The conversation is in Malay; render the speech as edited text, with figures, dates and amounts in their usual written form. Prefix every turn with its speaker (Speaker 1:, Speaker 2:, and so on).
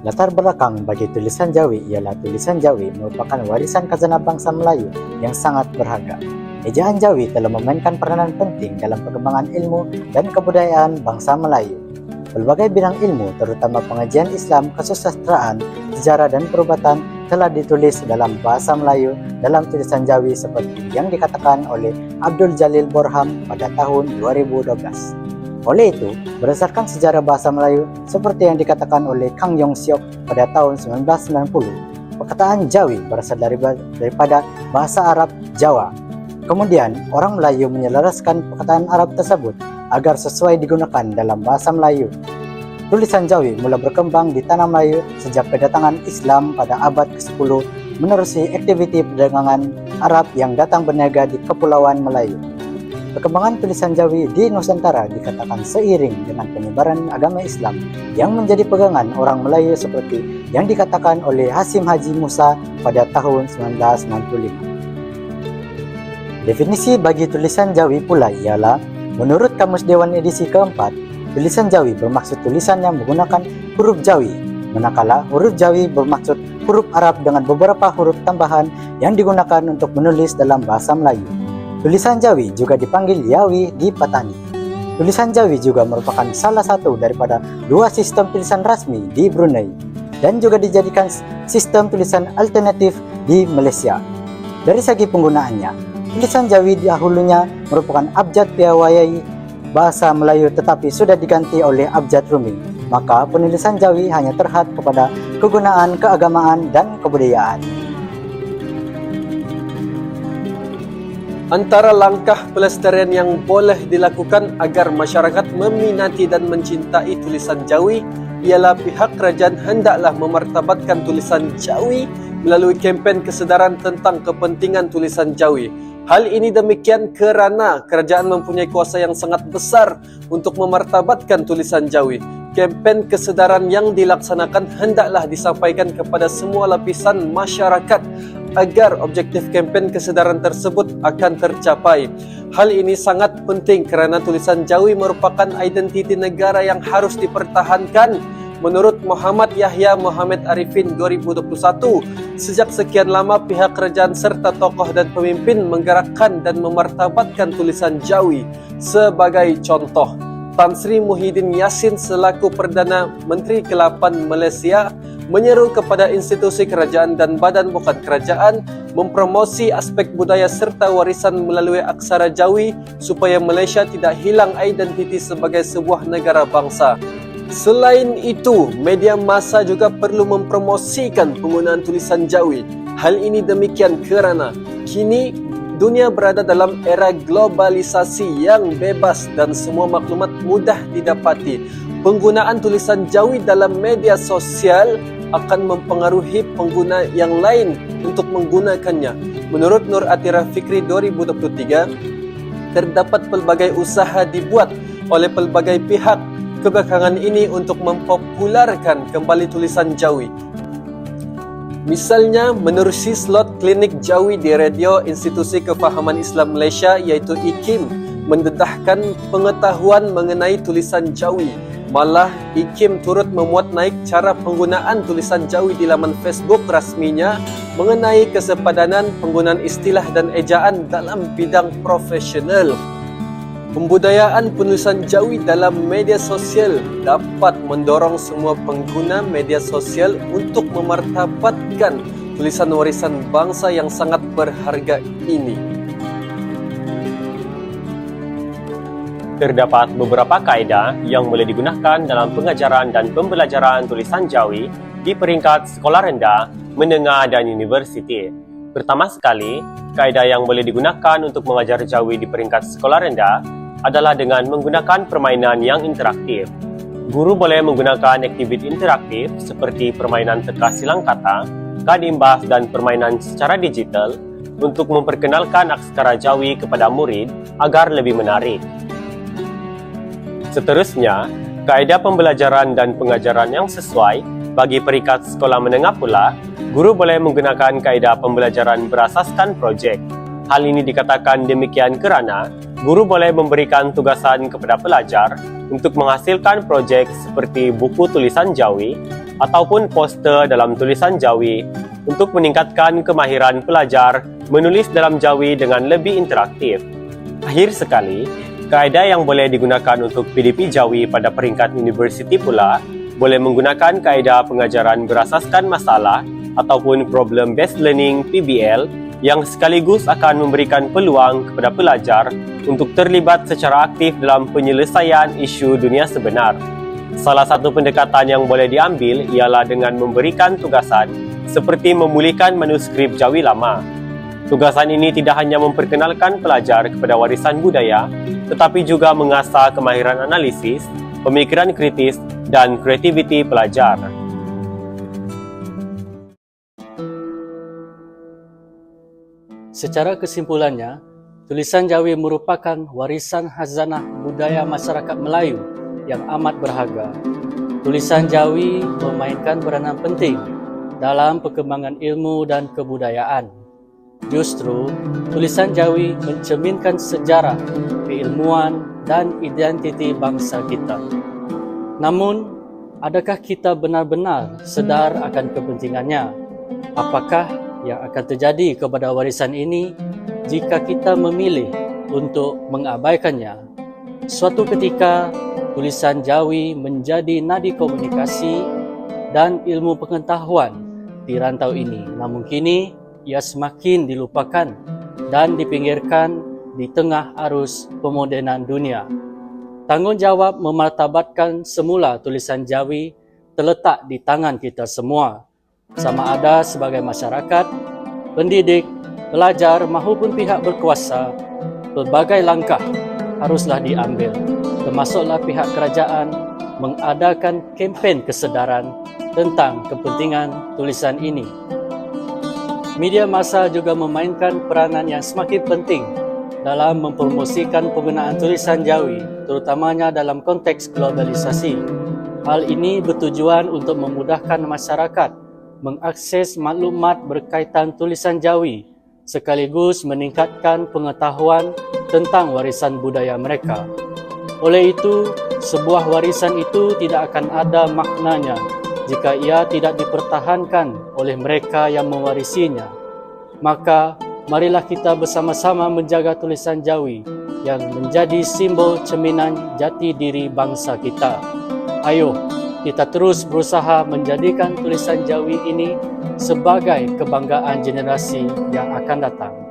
Speaker 1: Latar belakang bagi tulisan Jawi ialah tulisan Jawi merupakan warisan khazanah bangsa Melayu yang sangat berharga. Ejaan Jawi telah memainkan peranan penting dalam perkembangan ilmu dan kebudayaan bangsa Melayu. Berbagai bidang ilmu, terutama pengajian Islam, kesusastraan, sejarah dan perubatan telah ditulis dalam bahasa Melayu dalam tulisan Jawi seperti yang dikatakan oleh Abdul Jalil Borham pada tahun 2012. Oleh itu, berdasarkan sejarah bahasa Melayu seperti yang dikatakan oleh Kang Yong Siok pada tahun 1990, perkataan Jawi berasal daripada bahasa Arab Jawa. Kemudian, orang Melayu menyelaraskan perkataan Arab tersebut agar sesuai digunakan dalam bahasa Melayu. Tulisan Jawi mula berkembang di tanah Melayu sejak kedatangan Islam pada abad ke-10 menerusi aktiviti perdagangan Arab yang datang berniaga di Kepulauan Melayu. Perkembangan tulisan Jawi di Nusantara dikatakan seiring dengan penyebaran agama Islam yang menjadi pegangan orang Melayu seperti yang dikatakan oleh Hasim Haji Musa pada tahun 1995. Definisi bagi tulisan Jawi pula ialah, menurut Kamus Dewan edisi keempat, tulisan Jawi bermaksud tulisan yang menggunakan huruf Jawi, manakala huruf Jawi bermaksud huruf Arab dengan beberapa huruf tambahan yang digunakan untuk menulis dalam bahasa Melayu. Tulisan Jawi juga dipanggil Yawi di Patani. Tulisan Jawi juga merupakan salah satu daripada dua sistem tulisan rasmi di Brunei dan juga dijadikan sistem tulisan alternatif di Malaysia. Dari segi penggunaannya, tulisan Jawi dahulunya merupakan abjad piawai bahasa Melayu tetapi sudah diganti oleh abjad Rumi. Maka penulisan Jawi hanya terhad kepada kegunaan keagamaan dan kebudayaan.
Speaker 2: Antara langkah pelestarian yang boleh dilakukan agar masyarakat meminati dan mencintai tulisan Jawi ialah pihak kerajaan hendaklah memartabatkan tulisan Jawi melalui kempen kesedaran tentang kepentingan tulisan Jawi. Hal ini demikian kerana kerajaan mempunyai kuasa yang sangat besar untuk memartabatkan tulisan Jawi. Kempen kesedaran yang dilaksanakan hendaklah disampaikan kepada semua lapisan masyarakat agar objektif kempen kesedaran tersebut akan tercapai. Hal ini sangat penting kerana tulisan Jawi merupakan identiti negara yang harus dipertahankan. Menurut Muhammad Yahya Muhammad Arifin 2021, sejak sekian lama pihak kerajaan serta tokoh dan pemimpin menggerakkan dan memartabatkan tulisan Jawi. Sebagai contoh, Tan Sri Muhyiddin Yassin selaku Perdana Menteri ke-8 Malaysia menyeru kepada institusi kerajaan dan badan bukan kerajaan mempromosi aspek budaya serta warisan melalui aksara Jawi supaya Malaysia tidak hilang identiti sebagai sebuah negara bangsa. Selain itu, media massa juga perlu mempromosikan penggunaan tulisan Jawi. Hal ini demikian kerana kini dunia berada dalam era globalisasi yang bebas dan semua maklumat mudah didapati. Penggunaan tulisan Jawi dalam media sosial akan mempengaruhi pengguna yang lain untuk menggunakannya. Menurut Nur Atira Fikri 2023, terdapat pelbagai usaha dibuat oleh pelbagai pihak kebelakangan ini untuk mempopularkan kembali tulisan Jawi. Misalnya, menerusi slot klinik Jawi di Radio Institusi Kefahaman Islam Malaysia iaitu IKIM mendedahkan pengetahuan mengenai tulisan Jawi. Malah, IKIM turut memuat naik cara penggunaan tulisan Jawi di laman Facebook rasminya mengenai kesepadanan penggunaan istilah dan ejaan dalam bidang profesional. Pembudayaan penulisan Jawi dalam media sosial dapat mendorong semua pengguna media sosial untuk memartabatkan tulisan warisan bangsa yang sangat berharga ini.
Speaker 3: Terdapat beberapa kaedah yang boleh digunakan dalam pengajaran dan pembelajaran tulisan Jawi di peringkat sekolah rendah, menengah dan universiti. Pertama sekali, kaedah yang boleh digunakan untuk mengajar Jawi di peringkat sekolah rendah adalah dengan menggunakan permainan yang interaktif. Guru boleh menggunakan aktiviti interaktif seperti permainan teka silang kata, kad imbas dan permainan secara digital untuk memperkenalkan aksara Jawi kepada murid agar lebih menarik. Seterusnya, kaedah pembelajaran dan pengajaran yang sesuai bagi peringkat sekolah menengah pula, guru boleh menggunakan kaedah pembelajaran berasaskan projek. Hal ini dikatakan demikian kerana guru boleh memberikan tugasan kepada pelajar untuk menghasilkan projek seperti buku tulisan Jawi ataupun poster dalam tulisan Jawi untuk meningkatkan kemahiran pelajar menulis dalam Jawi dengan lebih interaktif. Akhir sekali, kaedah yang boleh digunakan untuk PDP Jawi pada peringkat universiti pula boleh menggunakan kaedah pengajaran berasaskan masalah ataupun Problem Based Learning PBL yang sekaligus akan memberikan peluang kepada pelajar untuk terlibat secara aktif dalam penyelesaian isu dunia sebenar. Salah satu pendekatan yang boleh diambil ialah dengan memberikan tugasan seperti memulihkan manuskrip Jawi lama. Tugasan ini tidak hanya memperkenalkan pelajar kepada warisan budaya, tetapi juga mengasah kemahiran analisis, pemikiran kritis dan kreativiti pelajar.
Speaker 4: Secara kesimpulannya, tulisan Jawi merupakan warisan khazanah budaya masyarakat Melayu yang amat berharga. Tulisan Jawi memainkan peranan penting dalam perkembangan ilmu dan kebudayaan. Justru, tulisan Jawi mencerminkan sejarah, keilmuan dan identiti bangsa kita. Namun, adakah kita benar-benar sedar akan kepentingannya? Apakah yang akan terjadi kepada warisan ini jika kita memilih untuk mengabaikannya? Suatu ketika, tulisan Jawi menjadi nadi komunikasi dan ilmu pengetahuan di rantau ini. Namun kini, ia semakin dilupakan dan dipinggirkan di tengah arus pemodenan dunia. Tanggungjawab memartabatkan semula tulisan Jawi terletak di tangan kita semua, sama ada sebagai masyarakat, pendidik, pelajar maupun pihak berkuasa. Pelbagai langkah haruslah diambil, termasuklah pihak kerajaan mengadakan kempen kesedaran tentang kepentingan tulisan ini. Media massa juga memainkan peranan yang semakin penting dalam mempromosikan penggunaan tulisan Jawi, terutamanya dalam konteks globalisasi. Hal ini bertujuan untuk memudahkan masyarakat mengakses maklumat berkaitan tulisan Jawi sekaligus meningkatkan pengetahuan tentang warisan budaya mereka. Oleh itu, sebuah warisan itu tidak akan ada maknanya jika ia tidak dipertahankan oleh mereka yang mewarisinya. Maka, marilah kita bersama-sama menjaga tulisan Jawi yang menjadi simbol cerminan jati diri bangsa kita. Ayo, kita terus berusaha menjadikan tulisan Jawi ini sebagai kebanggaan generasi yang akan datang.